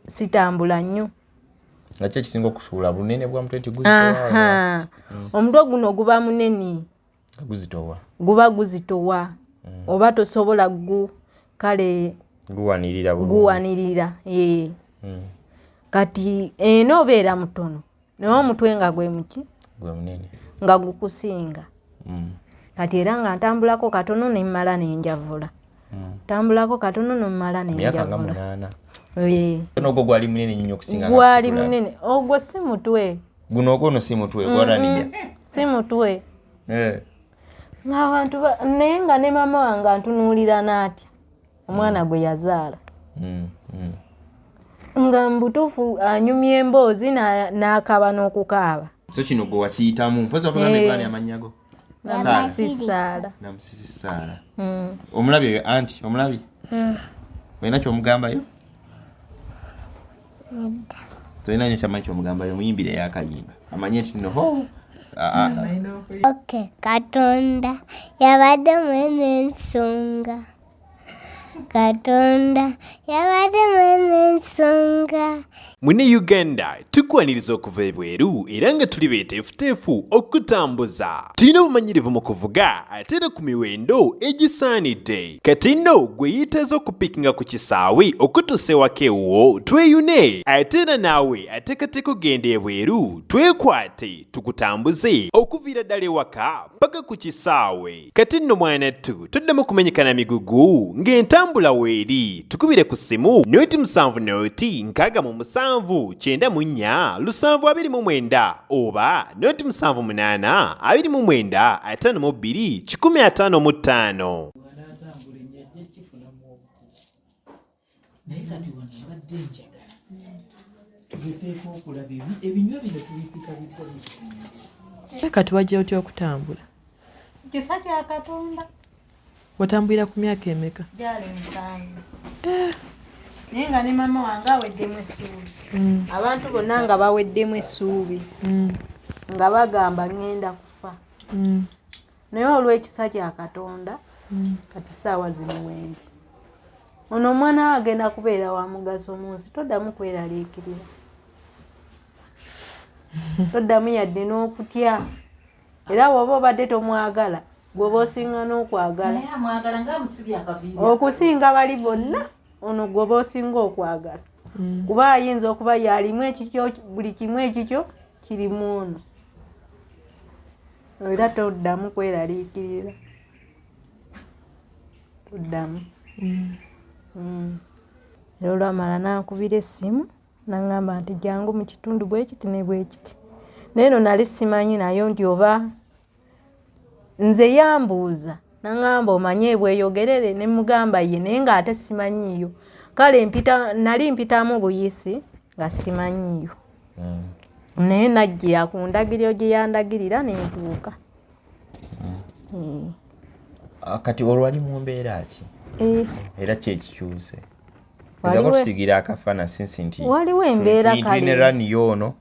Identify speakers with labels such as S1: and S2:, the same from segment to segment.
S1: sitambula nnyo.
S2: Nakyo kisinga okusuula bunene bwa mutwe guzitowa.
S1: Omutwe guno guba munene.
S2: Guzitowa.
S1: Guba guzitowa. Oba tosobola kale guwanirira. Kati eno obeera mutono. Naye omutwe nga gwe muki?
S2: Gwe munene.
S1: Nga gukusinga. Kati era nga ntambulako katono ne mmala nenjavula. Tambulako katono ne mmala nenjavula.
S2: Myaka nga 8. Ogwo gwali munene nnyo okusinga.
S1: Gwali munene. Ogwo si mutwe.
S2: Guno ogwo si mutwe gwalanija.
S1: Si mutwe. Ng'abantu naye nga ne mama wange antunuulira n'atya omwana gwe yazaala. Nga mbutuufu anyumya emboozi n'akaaba n'okukaaba.
S2: So kino gwe wakiyitamu mpozi okugambe gwani amanyago?
S1: Namusisisaala.
S2: Namusisisaala. Omulabye oyo anti omulabye? Olina kyomugambayo? Tolina nnyo kyamanyi kyomugambayo muyimbire y'akayimba amanye nti noho.
S3: Okay, Katonda yabadde mwene ensonga. Katonda yabadde mwene ensonga.
S4: Mune Uganda tukwaniriza okuva ebweru era nga tuli beeteefuteefu okutambuza. Tulina obumanyirivu mu kuvuga ate era ku miwendo egisaanidde. Kati nno gwe yeetaaza okupikinga ku kisaawe okutuusa ewaka ewuwo tweyune. Ate era naawe ateekateeka ogenda ebweru twekwate tukutambuze okuviira ddala ewaka paka ku kisaawe. Kati nno mwanattu toddamu kumenyekana migugu ng'entambula weeri. Tukubire ku ssimu noti 7 noti 67 94 729 oba noti 78 29 52 155.
S5: Naye kati wano badde njagala tugezeeko okulaba ebinywa bino tubipika bitya. Kati wajja otya okutambula?
S1: Kisa kyakatonda.
S5: Watambulira ku myaka emeka?
S1: Gyali 7. Naye nga ne mama wange aweddemu essuubi. Abantu bonna nga baweddemu essuubi. Nga bagamba ngenda kufa. Naye olw'ekisa kya Katonda kati ssaawa zino wendi. Ono omwana we agenda kubeera wa mugaso mu nsi, toddamu kweraliikirira. Toddamu yadde n'okutya. Era bw'oba obadde tomwagala gwe osinga n'okwagala. Okusinga bali bonna ono gwe osinga okwagala. Kuba ayinza okuba yalimu ekikyo buli kimu ekikyo kirimu ono. Era toddamu kweraliikirira. Toddamu. Era olwamala n'ankubira essimu n'aŋŋamba nti jangu mu kitundu bwe kiti ne bwe kiti. Naye no nali simanyi nayo nti oba nze yambuuza n'aŋŋamba omanye bweyogerere ne mugamba ye naye ng'ate simanyiiyo. Kale nali mpitamu buyisi nga simanyiiyo. Naye najjira ku ndagiriro gye yandagirira ne ntuuka.
S2: Kati olwali mu mbeera ki? Era ki ekikyuse? Eza kutusigira akafaana sinsi nti
S1: waliwo embeera kale
S2: tulina rani yono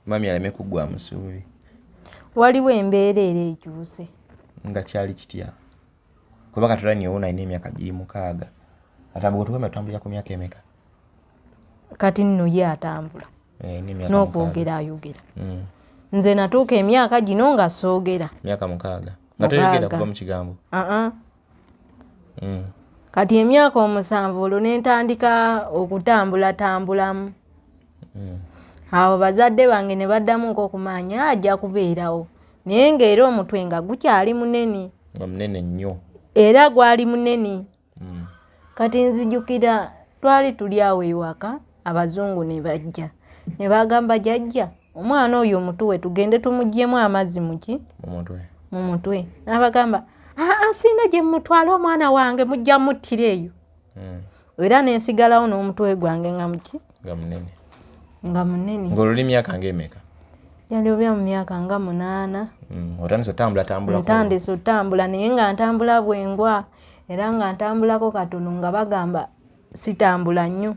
S2: mami aleme kugwa musuubi.
S1: Waliwo embeera era ekyuse.
S2: Nga kyali kitya? Kuba katulani yoona ine emyaka 6. Atambula tuwema tutambulira ku myaka emeka?
S1: Kati nno ye atambula. N'okwogera ayogera. Nze natuuka emyaka gino nga soogera.
S2: Myaka 6. Nga toyogera kuva mu kigambo?
S1: Kati emyaka 7 olwo ne ntandika okutambula. Awo bazadde bange ne baddamu nk'okumanya ajja kubeerawo. Naye ng'era omutwe nga gukyali munene.
S2: Nga munene nnyo.
S1: Era gwali munene. Kati nzijukira twali tuli awo ewaka abazungu ne bajja. Ne bagamba jjajja omwana oyo omutuwe tugende tumuggyemu amazzi muki? Mu mutwe. N'abagamba sina gye mutwala omwana wange mujja muttira eyo. Era ne nsigalawo n'omutwe gwange nga muki? Nga munene.
S2: Ng'oluli myaka ng'emeka?
S1: Yali obya mu myaka nga 8.
S2: Otandise otambula.
S1: Ntandise otambula naye nga ntambula bwengwa. Era nga ntambulako katono nga bagamba sitambula nnyo.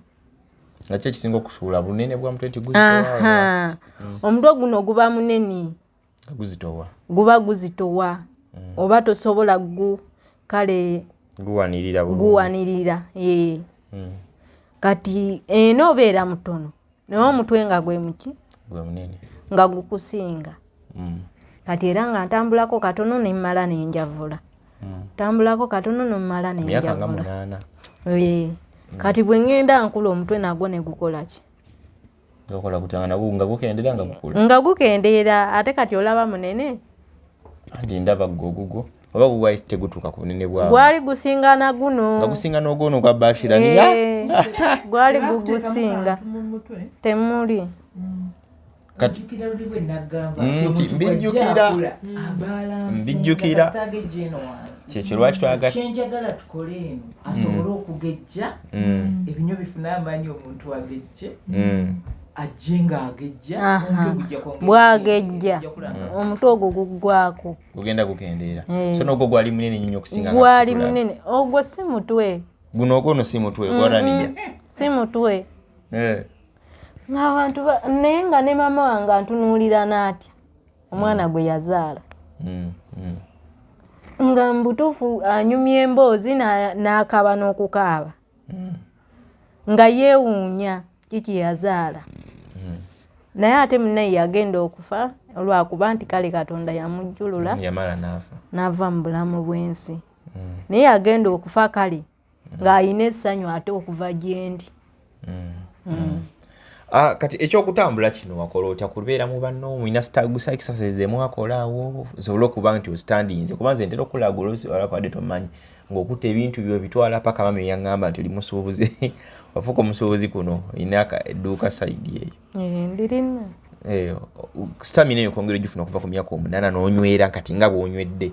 S2: Nakyo ekisinga okusuula bunene bwa mutwe guzitowa.
S1: Omutwe guno guba munene.
S2: Guzitowa.
S1: Guba guzitowa. Oba tosobola kale
S2: guwanirira.
S1: Guwanirira. kati eno obeera mutono naye omutwe nga gwe
S2: munene
S1: nga gukusinga. Kati era nga ntambulako katono ne mmala nenjavula. Tambulako katono ne mmala nenjavula. Kati bwe ngenda nkula omutwe nagwo ne gukola ki?
S2: Gakola kutanga nga gukendeera nga gukula.
S1: Nga gukendeera ate kati olaba munene.
S2: Andi ndaba gogugwo. Oba gugwa tegutuka ku bunene bwawo.
S1: Gwali gusingana guno.
S2: Nga gusinga n'ogono gwa Bashirani.
S1: Gwali gugusinga. Temuli.
S5: Kajukira lulibwe nagamba
S2: mbijjukira kyekyo lwaki twaga
S5: kyenjagala tukole eno asobole okugejja ebinyo bifuna amanyi omuntu agejje ajje ng'agejja
S1: bwagejja omuntu ogwo guggwako
S2: gugenda gukendeera so n'ogwo gwali munene nnyo okusinga
S1: gwali munene ogwo si mutwe
S2: guno ogwono si mutwe gwalanija
S1: si mutwe ng'abantu naye nga ne mama wange antunuulira n'atya omwana gwe yazaala nga mbutuufu anyumya emboozi n'akaaba n'okukaaba nga yeewuunya kiki yazaala naye ate munnaye yagenda okufa olwakuba nti kale Katonda yamujjulula
S2: yamala
S1: n'ava mu bulamu bw'ensi naye yagenda okufa kale ng'ayina essanyu ate okuva gyendi.
S2: Kati ekyokutambula kino wakola otya kubeera mu banno mulina sitagusa exercise mwakola awo osobola okuba nti ostandinze kuba nze ntera okulaga oluusi walakwadde tomanyi ng'okutta ebintu byo bitwala paka mami yaŋŋamba nti oli musuubuzi wafuuka omusuubuzi kuno olina edduuka sayidi eyo
S1: ndirina
S2: stamina eyo kwongera ogifuna okuva ku myaka 8 n'onywera kati nga bw'onywedde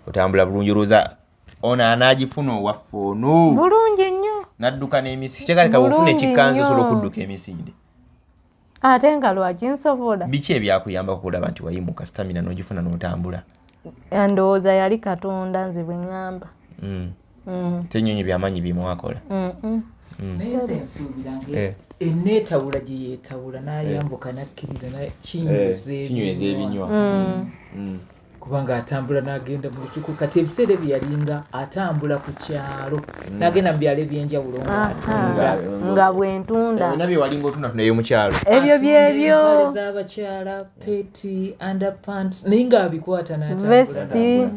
S2: otambula bulungi olowooza ono anaagifuna owaffe ono
S1: bulungi nnyo
S2: n'adduka n'emisinde kyekaka bw'ofuna ekikkanzi osobola okudduka emisinde
S1: ate nga lwaki nsobola.
S2: Biki ebyakuyambako okulaba nti wayimuka stamina n'ogifuna n'otambula?
S1: Ndowooza yali Katonda nze bwe ŋŋamba.
S2: Tenyonyi by'amanyi bimwakola.
S5: Naye nze nsuubira enneetawula gye yeetawula n'ayambuka n'akkirira kinyweza ebinywa. Kubanga atambula n'agenda mu lusuku kati ebiseera bye yalinga atambula ku kyalo n'agenda mu byalo ebyenjawulo ng'atunda
S1: nga bw'entunda
S2: nabyo walinga otunda tunayo mu kyalo
S1: ebyo byebyo
S5: empale z'abakyala peti underpants naye ng'abikwata
S1: vesti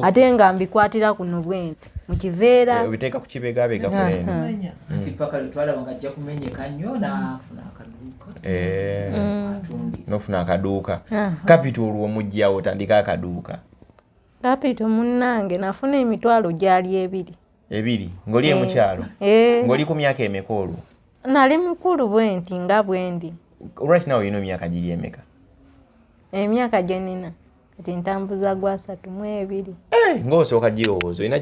S1: ate nga mbikwatira kuno bwenti mu kiveera
S2: obiteeka ku kibegaabega kuleno
S5: nti paka lwetwalaba ng'ajja kumenyeka nnyo n'afuna
S2: nofuna akaduuka kapito olwo omugyawo otandika akaduuka
S1: kapito munnange nafuna emitwalo gyali 2
S2: ng'oli emukyalo ng'oli ku myaka emeka olwo
S1: nali mukulu bwenti nga bwendi
S2: right now olina emyaka giri emeka
S1: emyaka gye nina kati ntambuza gwa 32
S2: ng'osooka girowooza olina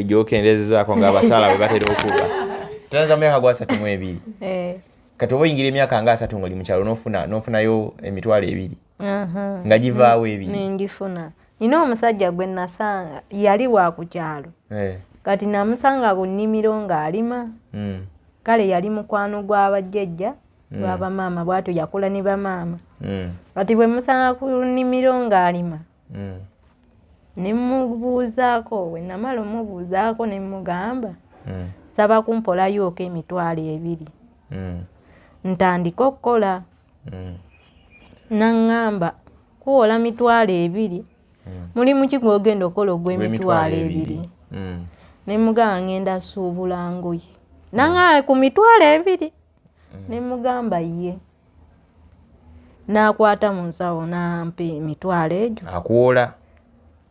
S2: gy'okendezezaako ng'abakyala bwe batera okuba tanza myaka gwa 32 kati oba oyingira emyaka nga 3 ng'oli mukyalo n'ofunayo emitwalo 2 nga givaawo 2
S1: nengifuna nina omusajja gwe nasanga yali wa ku kyalo kati namusanga ku nnimiro ng'alima kale yali mukwano gw'abajjajja lw'abamaama bwatyo yakula ne bamaama kati bwe musanga ku nnimiro ng'alima ne mubuuzaako we namala omubuuzaako ne mugamba saba kumpolayooko emitwalo 2 ntandika okukola naŋŋamba kuwola mitwalo 2 mulimu ki gw'ogenda okukola ogw'emitwalo 2 ne mugamba ngenda suubula ngoye naŋŋaye ku mitwalo 2 ne mugamba ye n'akwata mu nsawo n'ampa emitwalo egyo
S2: akuwola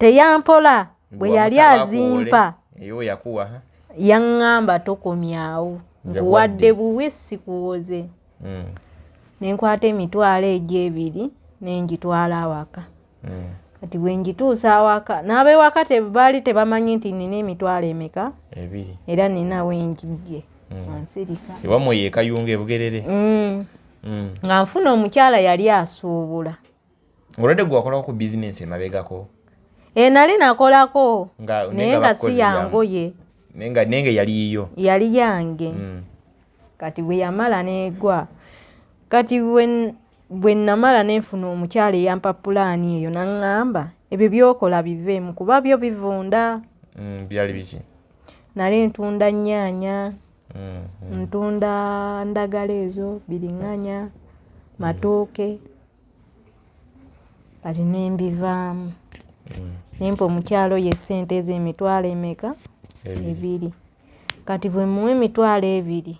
S1: teyampola bwe yali azimpa
S2: eyo yakuwa
S1: yaŋŋamba tokomyawo nkuwadde buwi sikuwoze nenkwata emitwalo egyo 2 nengitwala awaka kati bwe ngituusa awaka n'abewaka tebaali tebamanyi nti nina emitwalo emeka
S2: 2
S1: era nina wengijje nsirika
S2: ewamu yeekayunga ebugerere
S1: nga nfuna omukyala yali asuubula
S2: olwedde gwe wakolako ku bizinensi emabegako
S1: nali nakolako naye nga si yangoye
S2: nenge yaliyo
S1: yali yange kati bwe yamala negwa kati bwe namala nenfuna omukyala eyampa pulaani eyo naŋŋamba ebyo byokola biveemu kuba byo bivunda
S2: byali biki
S1: nali ntunda nnyaanya ntunda ndagala ezo biriŋŋanya matooke kati nembivaamu nempa omukyalo ye ssente ez'emitwalo emeka 2 kati bwe muwa emitwalo 2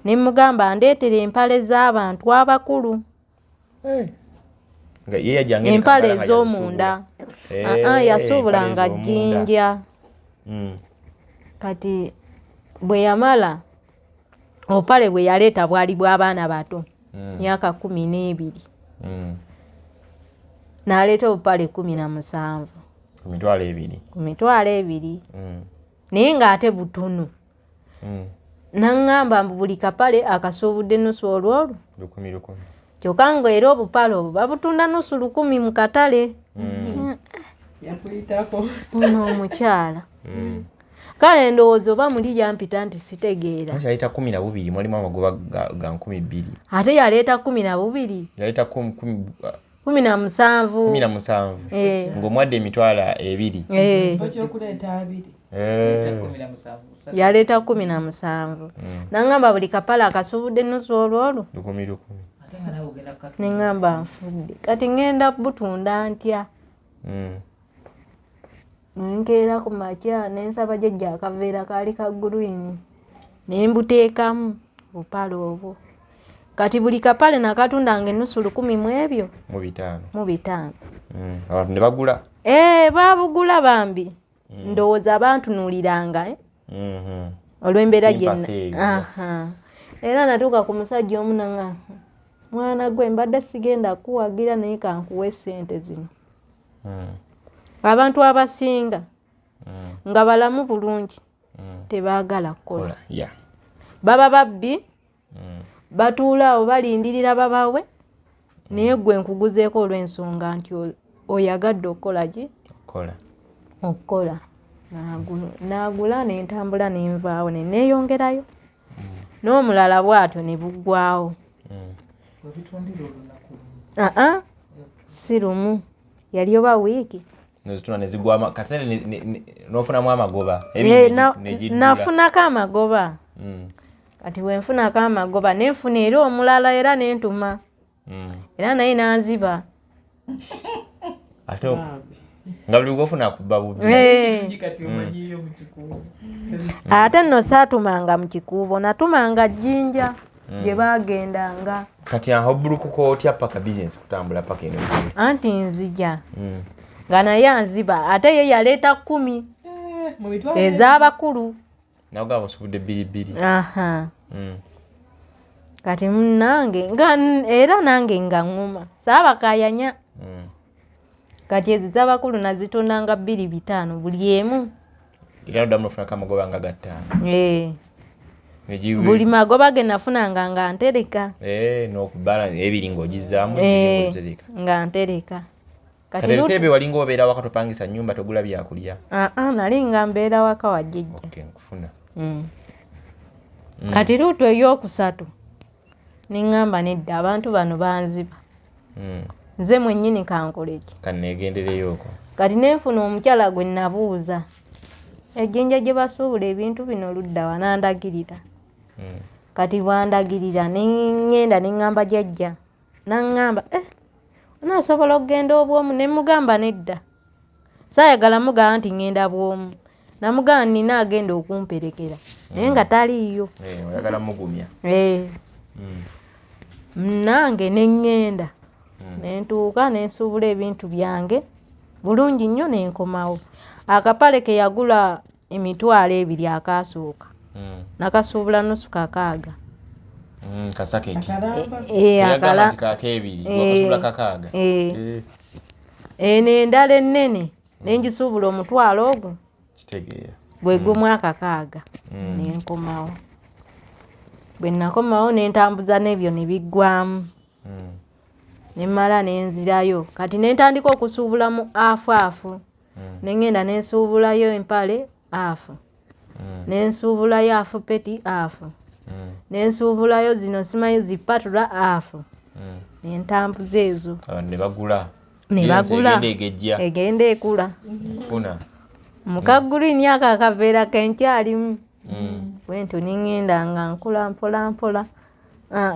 S1: ne mugamba ndeetere empale z'abantu abakulu empale ez'omunda yasuubulanga jjinja kati bwe yamala opale bwe yaleeta bwali bw'abaana bato myaka 12 n'aleeta obupale 17
S2: ku mitwalo 2 naye ng'ate butono naŋŋamba mbu buli kapale akasuubudde nusu olwolwo 10
S1: kyokka nga era obupale obwo babutunda nusu 10 mu katale
S5: yakuyitako
S1: ono omukyala kale ndowooza oba muli yampita nti sitegeera
S2: yaleeta 12 mwalimu amagoba ga 12
S1: ate yaleeta 12
S2: yaleeta
S1: 17
S2: ng'omwadde emitwalo 2
S5: ekyokuleeta 2
S1: yaleeta 17 naŋŋamba buli kapale akasuubudde nusu olwolwo
S2: 10
S1: neŋŋamba nfudde kati ŋŋenda butunda ntya nkeera ku makya nensaba jjajja akaveera kaali ka green nembuteekamu bupale obwo kati buli kapale nakatundanga ennusu 10 mu ebyo mu 5
S2: abantu ne bagula
S1: babugula bambi ndowooza abantunuuliranga olw'embeera era natuuka ku musajja omu naŋŋamba mwana gwe mbadde sigenda kuwagira naye kankuwa ssente zino abantu abasinga nga balamu bulungi tebaagala kukola baba babbi batuula awo balindirira babawe naye gwe nkuguzeeko olw'ensonga nti oyagadde okukola naagula nentambula nenvaawo neneeyongerayo n'omulala bw'atyo ne buggwawo si lumu yali oba wiiki
S2: nofunamu amagoba
S1: nafunako amagoba kati wenfunako amagoba nenfuna era omulala era nentuma era naye nanziba
S2: nga buli gwofuna kuba bubi
S1: ate nno saatumanga mu kikuubo natumanga jjinja gye bagendanga
S2: kati aho bulukuko otya paka bizinesi kutambula paka eno
S1: anti nzija nga naye anziba ate ye yaleeta 10 ez'abakulu
S2: nagaba osubudde 2
S1: kati munange era nange nga ŋŋuma saabakayanya kati ezi z'abakulu nazitondanga 2-5 buli emu
S2: era noddamu nofunako amagoba nga ga5
S1: buli magoba ge nafunanga nga ntereka
S2: n'okubala 2 ng'ogizaamu
S1: nga ntereka
S2: kati ebiseera walinga obeera waka topangisa nnyumba togula byakulya
S1: nali nga mbeera waka wa jjajja
S2: nkufuna
S1: kati luutu ey'okusatu neŋŋamba nedda abantu bano banziba nze mwennyini kankoleki
S2: kanneegendereyooko kati
S1: nenfuna omukyala gwe nabuuza ejjinja gye basuubula ebintu bino ludda wanandagirira kati bwandagirira neŋŋenda neŋŋamba jjajja naŋŋamba onaasobola okugenda obwomu nemugamba nedda saayagala mugamba nti ŋŋenda bwomu namugamba nina agenda okumperekera naye nga taliiyo
S2: oyagala mugumya
S1: nange neŋŋenda nentuuka nensuubula ebintu byange bulungi nnyo nenkomawo akapale ke yagula emitwalo 2 akasooka nakasuubula nusu 6
S2: kasaketi
S1: n'endala ennene nenjisuubula omutwalo ogwo
S2: kitegeera
S1: bwe gumu 6 nenkomawo bwe nakomawo nentambuza n'ebyo ne biggwamu nemmala nenzirayo kati nentandika okusuubulamu afu nengenda nensuubulayo empale afu nensuubulayo afu peti afu nensuubulayo zino simanyi zipatula afu nentambuza ezo
S2: ne bagula
S1: egenda ekula mukagulini ako akaveera kenkyalimu bwento ningenda nga nkula mpola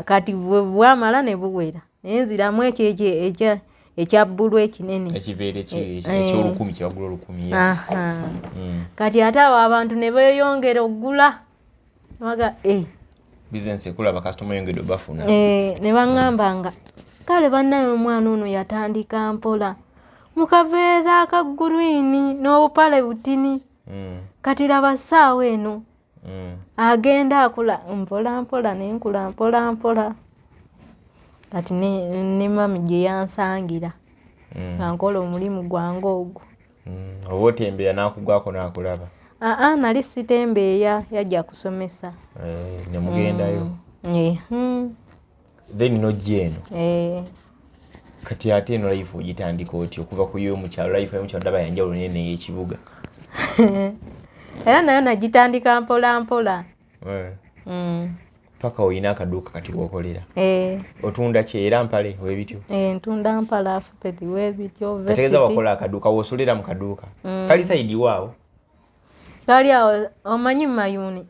S1: kati bwamala ne buwera naye nziramu ekyo ekya bbulu ekinene
S2: ekiveera ekyolukumi kyebagula 10.
S1: Kati ate abo abantu ne beeyongera okugula baga
S2: bizinesi ekula bakasitoma yongedde bafuna
S1: ne baŋŋamba nga kale bannaye omwana ono yatandika mpola mukaveera akagulwini n'obupale butini kati laba ssaawa eno agenda akula mpola nenkula mpola kati ne mami gye yansangira nga nkola omulimu gwange ogwo.
S2: Oba otembeya n'akugwako n'akulaba?
S1: Nali sitembeeya yajja kusomesa
S2: ne mugendayo then nojja eno kati ate eno life ogitandika otyo okuva ku y'omukyalo life y'omukyalo ndaba yanjawulo nene y'ekibuga
S1: era nayo nagitandika mpola
S2: paka oyina akaduuka kati wokolera otunda ki era mpale webityo?
S1: Ntunda mpale afupeti webityo
S2: kategeeza wakola akaduuka wosolera mu kaduuka kali saidi waawo
S1: kali awo omanyi mayuni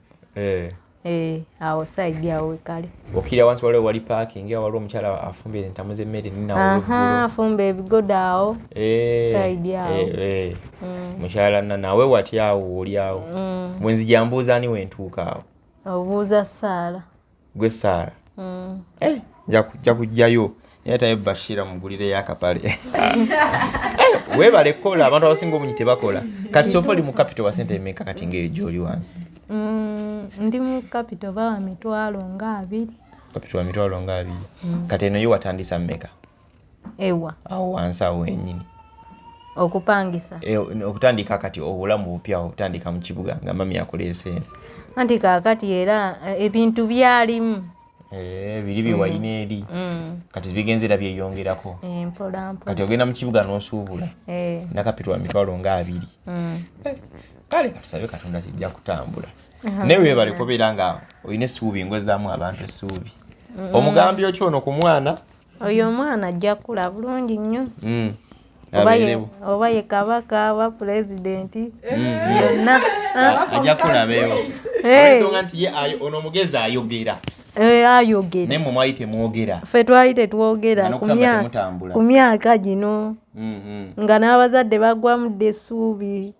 S1: awo saidi awo wekali
S2: okira wansi waliwo wali parking awo waliwo omukyala afumba entamu z'emmere
S1: afumba ebigodo awo saidi awo
S2: mukyala naawe wati awo oli awo bwenzija mbuuza ani wentuuka awo
S1: obuuza Saala
S2: gwe Saala nja kujjayo naye taye Bashira mugulire y'akapale webale kukola abantu abasinga obungi tebakola kati sofa oli mu capital wa sente emeka kati ng'eyo gy'oli wansi?
S1: Ndi mu capital bawa 20,000
S2: capital wa 20,000 kati eno yo watandisa mmeka?
S1: Ewa
S2: awo wansi awo wennyini
S1: okupangisa
S2: okutandika kati obulamu bupya okutandika mu kibuga nga mami akoleese eno
S1: anti kaakati era ebintu byalimu
S2: biri biwayina eri kati bigenze era byeyongerako
S1: mpola
S2: kati ogenda mu kibuga n'osuubula na capital wa 20,000 kale katusabe Katonda kijja kutambula naye webale kubeera nga olina essuubi ngozaamu abantu essuubi omugambi otyo ono ku mwana
S1: oyo omwana ajja kula bulungi nnyo oba ye kabaka oba pulezidenti yonna
S2: ajja kulabeewo olwensonga nti ye ono omugezi ayogera
S1: ayogera
S2: naye mwe mwali temwogera
S1: ffe twali tetwogera ku myaka gino nga n'abazadde bagwamu dda essuubi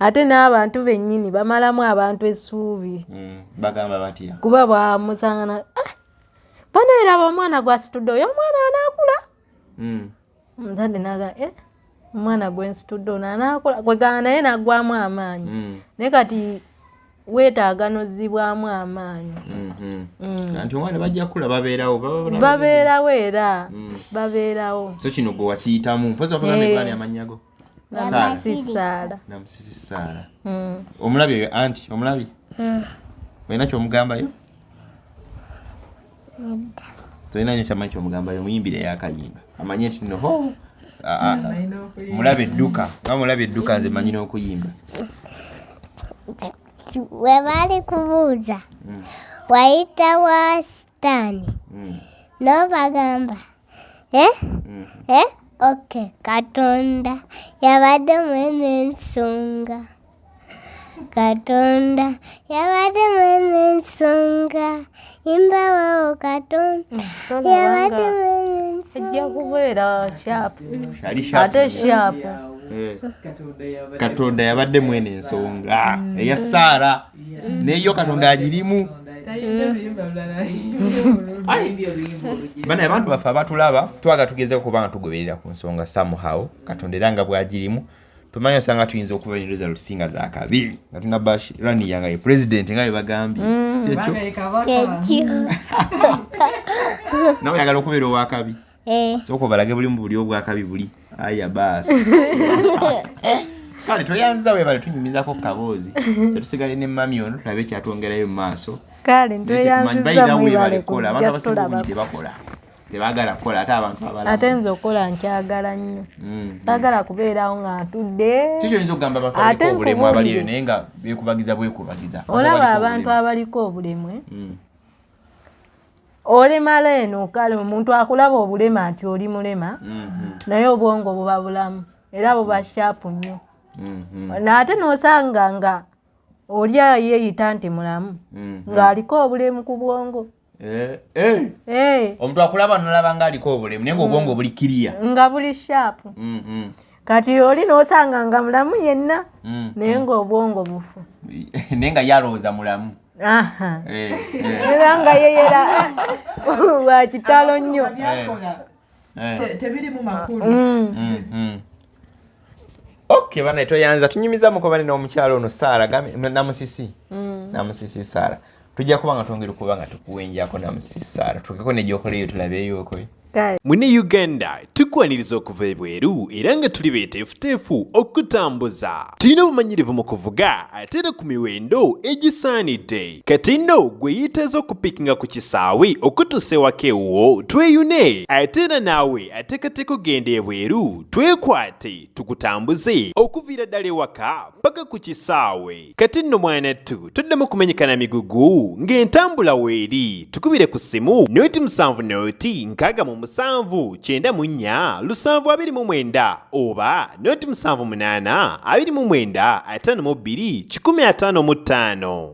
S1: ate n'abantu bennyini bamalamu abantu essuubi
S2: bagamba batya
S1: kuba bwamusangana baneeraba omwana gwasitudde oyo omwana anaakula omuzadde naga omwana gwensitudde ono anaakula kwegana naye naggwamu amaanyi naye kati weetaaga nozzibwamu amaanyi
S2: nti omwana bajja kula
S1: babeerawo era babeerawo
S2: so kino gwe wakiyitamu mpozi wakugambe gwani amanyago
S1: Namusisi
S2: Saala omulabi oyo anti omulabi olina kyomugambayo tolina nyo kyamanyi kyomugambayo muyimbire yakayimba amanye nti noho mulabe edduka nga mulabe edduka nze manyi n'okuyimba
S3: we bali kubuuza wayita wa sitaani n'obagamba Katonda yabadde mwene ensonga Katonda yabadde mwene ensonga imbawo Katonda yabadde mwene ensonga
S1: ejja kubeera shapu ate shapu
S2: Katonda yabadde mwene ensonga eya Saala neyo Katonda agirimu bana abantu baffe abatulaba twaga tugeze kubanga tugoberera ku nsonga somehow Katonda era nga bwagirimu tumanyi osanga tuyinza okubeereza lusinga za kabiri nga tuna Bashirani yanga ye president nga bagambye nawe yagala okubeera owakabi soko balage buli mu buli obwakabi buli aya basi kale toyanza webale tunyumizako kaboozi tusigale ne mami ono tulabe kyatwongerayo mu maaso
S1: kale ntoyanziza mwebale
S2: kola abantu abasinga obungi tebakola tebagala kukola ate abantu abalala
S1: ate nze okola nkyagala nnyo saagala kubeerawo nga ntudde
S2: kikyo yinza okugamba abantu abaliko obulemu abaliyo naye nga bekubagiza
S1: olaba abantu abaliko obulemu olemala eno kale omuntu akulaba obulema nti oli mulema naye obwongo buba bulamu era buba shapu nnyo naate n'osanga nga oli yeeyita nti mulamu ng'aliko obulemu ku bwongo.
S2: Omuntu akulaba n'olaba ng'aliko obulemu naye ng'obwongo buli kiriya
S1: nga buli shaapu. Kati oli n'osanga nga mulamu yenna naye ng'obwongo bufu
S2: naye nga yalowooza mulamu.
S1: Era nga yeyera wa kitalo nnyo.
S5: Tebirimu makulu.
S2: Okay, bana toyanza tunyumiza mukobani n'omukyalo ono Sara namusisi. Namusisi Sara. Tujja kubanga twongera kubanga tukuwenjako namusisi Sara. Tukako ne gyokoleyo tulabeyo okoi.
S4: Mune Uganda tukwaniriza okuva ebweru era nga tuli beeteefuteefu okutambuza. Tulina obumanyirivu mu kuvuga ate era ku miwendo egisaanidde. Kati nno gwe yeetaaza okupikinga ku kisaawe okutuusa ewaka ewuwo tweyune ate era naawe ateekateeka okugenda ebweru twekwate tukutambuze okuviira ddala ewaka paka ku kisaawe. Kati nno mwanattu toddamu kumenyekana migugu ng'entambula weeri tukubire ku ssimu noti 7 noti 6 musanvu 94 729 oba noti 78 29 52 155.